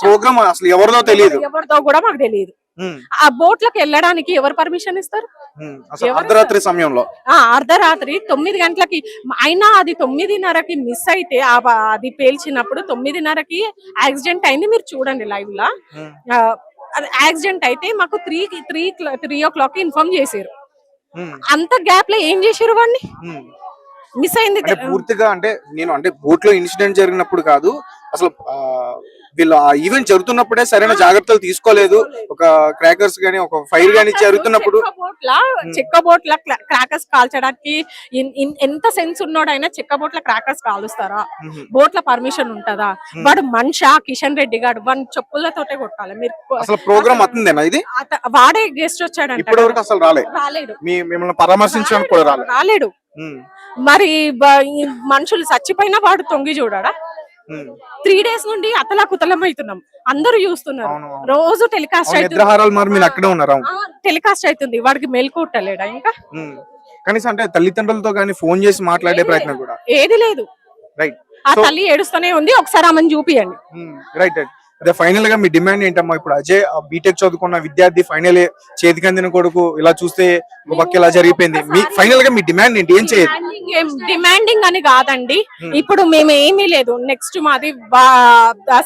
Programme అసలు ఎవరిదో తెలియదు, ఎవరిదో కూడా మాకు తెలియదు. ఆ బోట్లకు వెళ్ళడానికి ఎవరు పర్మిషన్ ఇస్తారు? అర్ధరాత్రి సమయంలో, అర్ధరాత్రి 9 గంటలకి. అయినా అది 9:30కి మిస్ అయితే అది పేల్చినప్పుడు 9:30కి యాక్సిడెంట్ అయింది. మీరు చూడండి లైవ్ లా. యాక్సిడెంట్ అయితే మాకు 3 o'clock ఇన్ఫార్మ్ చేశారు. అంత గ్యాప్ లో ఏం చేశారు వాడిని? మిస్ అయింది పూర్తిగా. అంటే బోట్ లో ఇన్సిడెంట్ జరిగినప్పుడు కాదు, అసలు వీళ్ళు ఆ ఈవెంట్ జరుగుతున్నప్పుడే సరైన జాగ్రత్తలు తీసుకోలేదు. ఒక క్రాకర్స్ గానీ, ఒక ఫైర్ గానీ జరుగుతున్నప్పుడు చెక్క బోట్ల క్రాకర్స్ కాల్చడానికి ఎంత సెన్స్ ఉన్నోడైనా చెక్క బోట్ల క్రాకర్స్ కాలుస్తారా? బోట్ల పర్మిషన్ ఉంటదా? వాడు మనిషా? కిషన్ రెడ్డి గారు వాడిని చెప్పులతోటే కొట్టాలి. మీరు అసలు ప్రోగ్రామ్ అతుందేనా ఇది? వాడే గెస్ట్ వచ్చాడంట, ఇప్పటివరకు అసలు రాలేడు. మిమ్మల్ని పరామర్శించడానికి కూడా రాలేడు. మరి మనుషులు చచ్చిపోయినా వాడు తొంగి చూడాడా? 3 days నుండి అతలాకుతలం అవుతున్నాం, అందరూ చూస్తున్నారు. రోజు టెలికాస్ట్ టెలికాస్ట్ అవుతుంది. వాడికి మేల్కొట్టలేడా ఇంకా? కనీసం అంటే తల్లిదండ్రులతో కానీ ఫోన్ చేసి మాట్లాడే ప్రయత్నం కూడా ఏది లేదు. ఆ తల్లి ఏడుస్తూనే ఉంది. ఒకసారి ఆమెను చూపియండి. రైట్. అదే ఫైనల్ గా మీ డిమాండ్ ఏంటమ్మా? ఇప్పుడు అజయ్ బీటెక్ చదువుకున్న విద్యార్థి ఫైనల్ చేతికి అందిన కొడుకు ఇలా చూస్తే ఒక పక్క ఇలా జరిగిపోయింది. మీ ఫైనల్ గా మీ డిమాండ్ ఏంటి? ఏం చేయదు? డిమాండింగ్ అని కాదండి, ఇప్పుడు మేము ఏమీ లేదు. నెక్స్ట్ మాది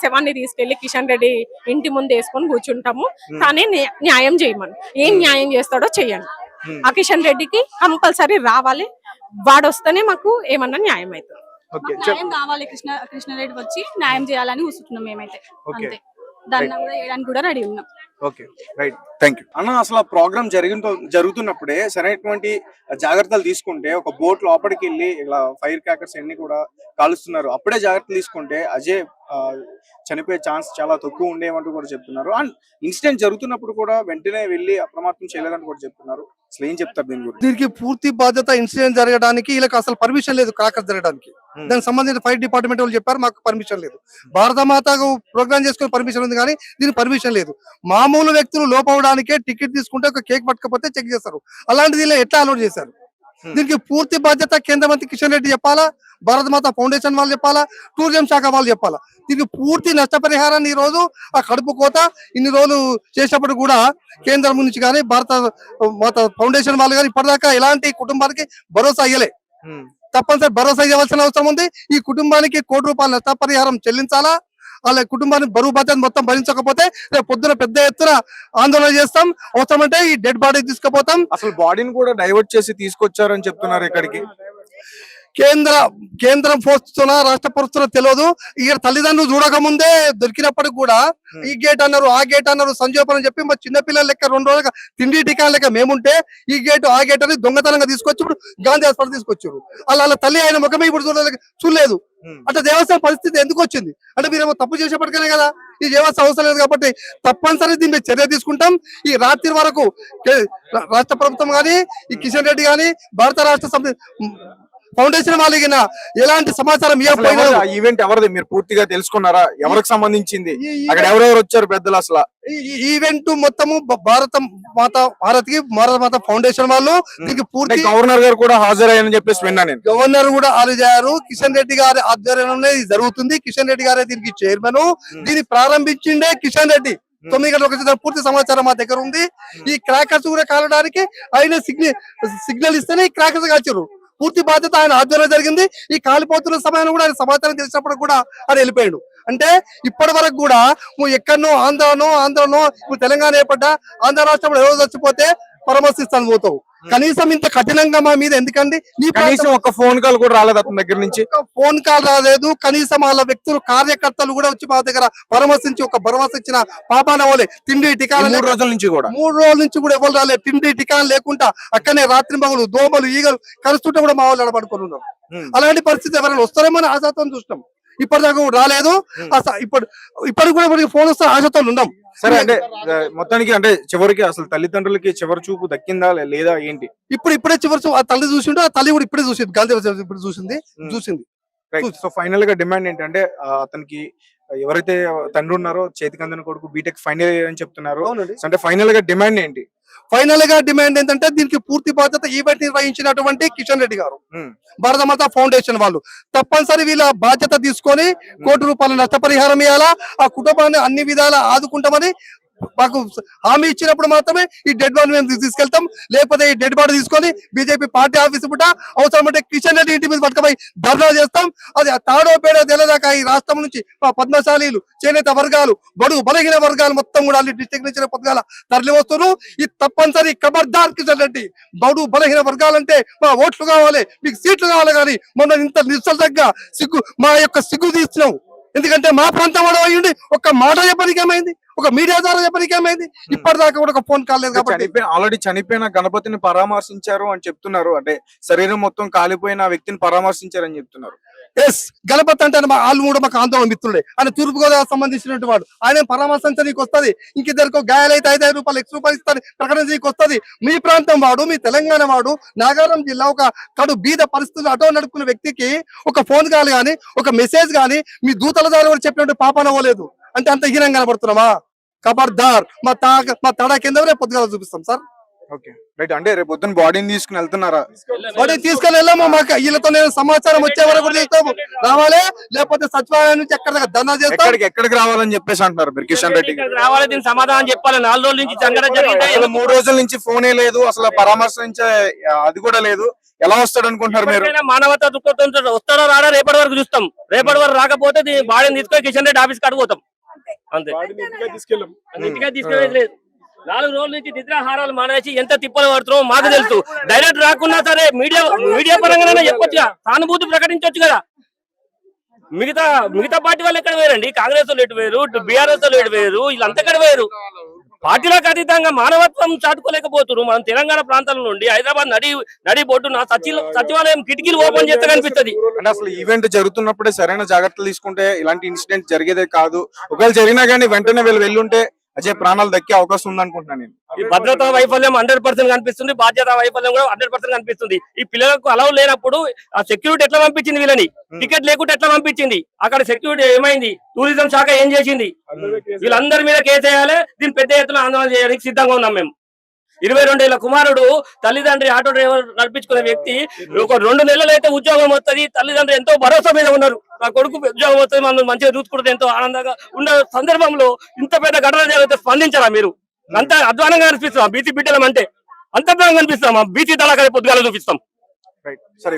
శవాన్ని తీసుకెళ్లి కిషన్ రెడ్డి ఇంటి ముందు వేసుకొని కూర్చుంటాము. కానీ న్యాయం చేయమని, ఏం న్యాయం చేస్తాడో చెయ్యండి. ఆ కిషన్ రెడ్డికి కంపల్సరీ రావాలి. వాడు వస్తేనే మాకు ఏమన్నా న్యాయం అవుతుంది. న్యాయం కావాలి. కృష్ణారెడ్డి వచ్చి న్యాయం చేయాలని కూర్చుంటున్నాం మేమైతే. అంతే, దాన్ని కూడా వేయడానికి కూడా రెడీ ఉన్నాం. ఓకే, రైట్, థ్యాంక్ యూ అన్న. అసలు ప్రోగ్రామ్ జరుగుతున్నప్పుడే సరైనటువంటి జాగ్రత్తలు తీసుకుంటే, ఒక బోట్ లోపలికి వెళ్ళి ఇలా ఫైర్ క్రాకర్స్ అన్ని కూడా కాలుస్తున్నారు, అప్పుడే జాగ్రత్తలు తీసుకుంటే అజయ్ చనిపోయే ఛాన్స్ చాలా తక్కువ ఉండేవంటూ కూడా చెప్తున్నారు. అండ్ ఇన్సిడెంట్ జరుగుతున్నప్పుడు కూడా వెంటనే వెళ్ళి అప్రమత్తం చేయలేదని కూడా చెప్తున్నారు. అసలు ఏం చెప్తారు దీని గురించి? దీనికి పూర్తి బాధ్యత ఇన్సిడెంట్ జరగడానికి వీళ్ళకి అసలు పర్మిషన్ లేదు. క్రాకర్స్ జరగడానికి దానికి సంబంధించిన ఫైర్ డిపార్ట్మెంట్ వాళ్ళు చెప్పారు మాకు పర్మిషన్ లేదు. భారత మాతకు ప్రోగ్రామ్ చేసుకునే పర్మిషన్ ఉంది కానీ దీనికి పర్మిషన్ లేదు. మామూలు వ్యక్తులు లోపవడానికే టికెట్ తీసుకుంటే ఒక కేక్ పట్టుకపోతే చెక్ చేస్తారు. అలాంటిది ఇలా ఎట్లా అలౌట్ చేశారు? దీనికి పూర్తి బాధ్యత కేంద్ర మంత్రి కిషన్ రెడ్డి చెప్పాలా, భారత మాత ఫౌండేషన్ వాళ్ళు చెప్పాలా, టూరిజం శాఖ వాళ్ళు చెప్పాలా. దీనికి పూర్తి నష్టపరిహారాన్ని ఈ రోజు ఆ కడుపు కోత ఇన్ని రోజులు చేసినప్పుడు కూడా కేంద్రం నుంచి కానీ భారత మాత ఫౌండేషన్ వాళ్ళు కానీ ఇప్పటిదాకా ఎలాంటి కుటుంబానికి భరోసా అయ్యలే. తప్పనిసరి భరోసా ఇవ్వాల్సిన అవసరం ఉంది. ఈ కుటుంబానికి ₹1 నష్టపరిహారం చెల్లించాలా. వాళ్ళ కుటుంబాన్ని బరువు బాధ్యత మొత్తం భరించకపోతే రేపు పొద్దున పెద్ద ఎత్తున ఆందోళన చేస్తాం. అవసరమంటే ఈ డెడ్ బాడీ తీసుకుపోతాం. అసలు బాడీని కూడా డైవర్ట్ చేసి తీసుకొచ్చారని చెప్తున్నారు. ఇక్కడికి కేంద్రం పోస్తున్నా రాష్ట్ర పోస్తున్నా తెలియదు. ఇక్కడ తల్లిదండ్రులు చూడక ముందే దొరికినప్పటికి కూడా ఈ గేట్ అన్నారు, ఆ గేట్ అన్నారు, సంజోపని చెప్పి మా చిన్నపిల్లల లెక్క 2 రోజులుగా తిండి టికాల లెక్క మేముంటే ఈ గేట్ ఆ గేట్ అని దొంగతనంగా తీసుకొచ్చి ఇప్పుడు గాంధీ హాస్పిటల్ తీసుకొచ్చారు. వాళ్ళ తల్లి ఆయన ముఖమే ఇప్పుడు చూడలేదు. అంటే దేవస్థానం పరిస్థితి ఎందుకు వచ్చింది అంటే మీరేమో తప్పు చేసేప్పటికనే కదా. ఈ దేవస్థానం అవసరం లేదు కాబట్టి తప్పనిసరి దీన్ని చర్య తీసుకుంటాం. ఈ రాత్రి వరకు రాష్ట్ర ప్రభుత్వం కానీ, ఈ కిషన్ రెడ్డి కానీ, భారత రాష్ట్ర ఫౌండేషన్ వాళ్ళకి ఎలాంటి సమాచారం ఈవెంట్ ఎవరిది మీరు పూర్తిగా తెలుసుకున్నారా? ఎవరికి సంబంధించింది? అక్కడ ఎవరెవరు వచ్చారు పెద్దలు? అసలు ఈవెంట్ మొత్తము భారత మాత ఫౌండేషన్ వాళ్ళు దీనికి పూర్తి గవర్నర్ గారు కూడా హాజరయ్యారని చెప్పేసి విన్నా నేను. గవర్నర్ కూడా హాజరయ్యారు. కిషన్ రెడ్డి గారి ఆధ్వర్యంలోనే జరుగుతుంది. కిషన్ రెడ్డి గారే దీనికి చైర్మన్. దీన్ని ప్రారంభించిండే కిషన్ రెడ్డి. 9 గంటలకు పూర్తి సమాచారం మా దగ్గర ఉంది. ఈ క్రాకర్స్ కూడా కాలడానికి ఆయన సిగ్నల్ ఇస్తేనే ఈ క్రాకర్స్ కాల్చారు. పూర్తి బాధ్యత ఆయన ఆధ్వర్యంలో జరిగింది. ఈ కాలిపోతున్న సమయాన్ని కూడా ఆయన సమాచారం తెలిసినప్పుడు కూడా ఆయన వెళ్ళిపోయాడు. అంటే ఇప్పటి వరకు కూడా నువ్వు ఎక్కడనో ఆంధ్రనో ఇప్పుడు తెలంగాణ ఏర్పడ్డా ఆంధ్ర రాష్ట్రంలో ఎవరో చచ్చిపోతే పరామర్శిస్తాను పోతావు. కనీసం ఇంత కఠినంగా మా మీద ఎందుకండి? కనీసం ఒక ఫోన్ కాల్ కూడా రాలేదు అతని దగ్గర నుంచి. ఫోన్ కాల్ రాలేదు. కనీసం వాళ్ళ వ్యక్తులు కార్యకర్తలు కూడా వచ్చి మా దగ్గర పరామర్శించి ఒక భరోసా ఇచ్చిన పాపాన వాళ్ళే. తిండి టికాలు 3 రోజుల నుంచి కూడా ఎవరు రాలేదు. తిండి టికాలు లేకుండా అక్కడనే రాత్రి మగలు దోమలు ఈగలు కలుస్తుంటే కూడా మా వాళ్ళు ఎడబడుకొని ఉన్నారు. అలాంటి పరిస్థితి ఎవరైనా వస్తారేమో అని ఆశాతో చూస్తాం. ఇప్పటిదాకా రాలేదు. ఇప్పటికి కూడా ఫోన్ వస్తే ఆశతో ఉన్నాం. సరే, అంటే మొత్తానికి అంటే చివరికి అసలు తల్లిదండ్రులకి చివరి చూపు దక్కిందా లేదా ఏంటి? ఇప్పుడే చివరి చూపు ఆ తల్లి చూసిండు. ఆ తల్లి కూడా ఇప్పుడే చూసింది. గాంధీ ఇప్పుడు చూసింది. సో ఫైనల్ గా డిమాండ్ ఏంటంటే అతనికి ఎవరైతే తండ్రి ఉన్నారో చేతికి అందిన కొడుకు బీటెక్ ఫైనల్ ఇయర్ అని చెప్తున్నారు. అంటే ఫైనల్ గా డిమాండ్ ఏంటి? ఫైనల్ గా డిమాండ్ ఏంటంటే దీనికి పూర్తి బాధ్యత ఈవెంట్ నిర్వహించినటువంటి కిషన్ రెడ్డి గారు, ఉమ్, భారతమాత ఫౌండేషన్ వాళ్ళు తప్పనిసరి వీళ్ళ బాధ్యత తీసుకొని ₹1 నష్టపరిహారం ఇవ్వాలా, ఆ కుటుంబాన్ని అన్ని విధాలా ఆదుకుంటామని మాకు హామీ ఇచ్చినప్పుడు మాత్రమే ఈ డెడ్ బాడీ మేము తీసుకెళ్తాం. లేకపోతే ఈ డెడ్ బాడీ తీసుకొని బీజేపీ పార్టీ ఆఫీస్ పుట్ట అవసరమంటే కిషన్ రెడ్డి ఇంటి మీద పట్టుకుపోయి ధర్నా చేస్తాం. అది తాడో పేడో తెలియదాకా ఈ రాష్ట్రం నుంచి మా పద్మశాలీలు, చేనేత వర్గాలు, బడుగు బలహీన వర్గాలు మొత్తం కూడా అన్ని డిస్ట్రిక్ట్ నుంచి పథకాల తరలి వస్తున్నారు. ఇది తప్పనిసరి ఖబర్దార్ కిషన్ రెడ్డి. బడుగు బలహీన వర్గాలంటే మా ఓట్లు కావాలి, మీకు సీట్లు కావాలి, కానీ మొన్న ఇంత నిశ్చలతగా మా యొక్క సిగ్గు తీస్తున్నాం. ఎందుకంటే మా ప్రాంతం కూడా అయ్యింది, ఒక మాట చెప్పడానికి ఏమైంది, ఒక మీడియా ద్వారా చెప్పడానికి ఏమైంది, ఇప్పటిదాకా కూడా ఒక ఫోన్ కాల్ లేదు. కాబట్టి ఆల్రెడీ చనిపోయిన గణపతిని పరామర్శించారు అని చెప్తున్నారు. అంటే శరీరం మొత్తం కాలిపోయిన ఆ వ్యక్తిని పరామర్శించారని చెప్తున్నారు. ఎస్, గణపతి అంటే మా వాళ్ళు కూడా మాకు ఆందోళన మిత్రుడే. ఆయన తూర్పు గోదావరి సంబంధించినటువంటి వాడు. ఆయన పరామర్శించడానికి వస్తుంది, ఇంకిద్దరికి గాయాలైతే ₹5 X ఇస్తారు, ప్రకటించడానికి వస్తుంది. మీ ప్రాంతం వాడు, మీ తెలంగాణ వాడు, నాగారం జిల్లా ఒక కడు బీద పరిస్థితులు అటో నడుపుకున్న వ్యక్తికి ఒక ఫోన్ కాల్ గానీ, ఒక మెసేజ్ గానీ మీ దూతల ద్వారా కూడా చెప్పినట్టు పాపన అవ్వలేదు అంటే అంత హీనంగా కనబడుతున్నామా? ఖబర్దార్. మా తడా కింద రేపు పొద్దుగాల చూపిస్తాం సార్. Okay right. అంటే రేపు పొద్దున్న బాడీని తీసుకుని వెళ్తున్నారా? బాడీ తీసుకొని వెళ్ళాము. మాకు వీళ్ళతో నేను సమాచారం వచ్చే వరకు కూడా చేస్తాము, రావాలి. లేకపోతే సచివాలయం నుంచి ఎక్కడ ధర్నా చేస్తాం. ఎక్కడికి రావాలని చెప్పేసి అంటున్నారు మీరు కిషన్ రెడ్డి? రావాలి, దీనికి సమాధానం చెప్పాలి. 4 రోజుల నుంచి సంఘటన జరిగింది, 3 రోజుల నుంచి ఫోనే లేదు, అసలు పరామర్శించే అది కూడా లేదు. ఎలా వస్తాడు అనుకుంటున్నారు మీరు? మానవతా దృక్పథంతో వస్తాడో రాడా రేపటి వరకు చూస్తాం. రేపటి వరకు రాకపోతే బాడీని తీసుకొని కిషన్ రెడ్డి ఆఫీస్ కాడికి పోతాం అంతే. ఇంటిగా తీసుకెళ్ళలేదు. 4 రోజుల నుంచి నిద్రాహారాలు మానేసి ఎంత తిప్పలు పడుతున్నామో మాకు తెలుసు. డైరెక్ట్ రాకున్నా సరే మీడియా పరంగానే చెప్పొచ్చుగా, సానుభూతి ప్రకటించవచ్చు కదా. మిగతా పార్టీ వాళ్ళు ఎక్కడ వేరండి? కాంగ్రెస్ వాళ్ళు ఎటు వేరు, బీఆర్ఎస్ వాళ్ళు ఎటు వేరు, వీళ్ళంతా ఎక్కడ వేరు? పార్టీలకు అతీతంగా మానవత్వం చాటుకోలేకపోతున్నారు. మనం తెలంగాణ ప్రాంతాల నుండి హైదరాబాద్ నడి బొడ్డున సచివాలయం కిటికీలు ఓపెన్ చేస్తే కనిపిస్తుంది. అంటే అసలు ఈవెంట్ జరుగుతున్నప్పుడే సరైన జాగ్రత్తలు తీసుకుంటే ఇలాంటి ఇన్సిడెంట్ జరిగేదే కాదు. ఒకవేళ జరిగినా కానీ వెంటనే వెళ్ళుంటే అజయ్ ప్రాణాలు దక్కే అవకాశం ఉంది అనుకుంటున్నాను నేను. ఈ భద్రతా వైఫల్యం 100% కనిపిస్తుంది, బాధ్యత వైఫల్యం కూడా 100% కనిపిస్తుంది. ఈ పిల్లలకు అలౌ లేనప్పుడు ఆ సెక్యూరిటీ ఎట్లా పంపించింది వీళ్ళని? టికెట్ లేకుండా ఎట్లా పంపించింది? అక్కడ సెక్యూరిటీ ఏమైంది? టూరిజం శాఖ ఏం చేసింది? వీళ్ళందరి మీద కేసు వేయాలి. దీన్ని పెద్ద ఎత్తున ఆందోళన చేయడానికి సిద్ధంగా ఉన్నాం మేము. 22 ఏళ్ల కుమారుడు, తల్లిదండ్రి ఆటో డ్రైవర్ నడిపించుకునే వ్యక్తి, ఒక 2 నెలలు అయితే ఉద్యోగం వస్తుంది, తల్లిదండ్రులు ఎంతో భరోసా మీద ఉన్నారు. నా కొడుకు ఉద్యోగం వస్తుంది, మనం మంచిగా చూసుకుంటే ఎంతో ఆనందంగా ఉన్న సందర్భంలో ఇంత పెద్ద ఘటన జరిగితే స్పందించారా మీరు? అంత అధ్వానంగా అనిపిస్తాం బీసీ బిడ్డలం అంటే, అంత అధ్వానంగా అనిపిస్తాం. బీసీ దళాకాయ పొద్దుగాల చూపిస్తాం. సరే.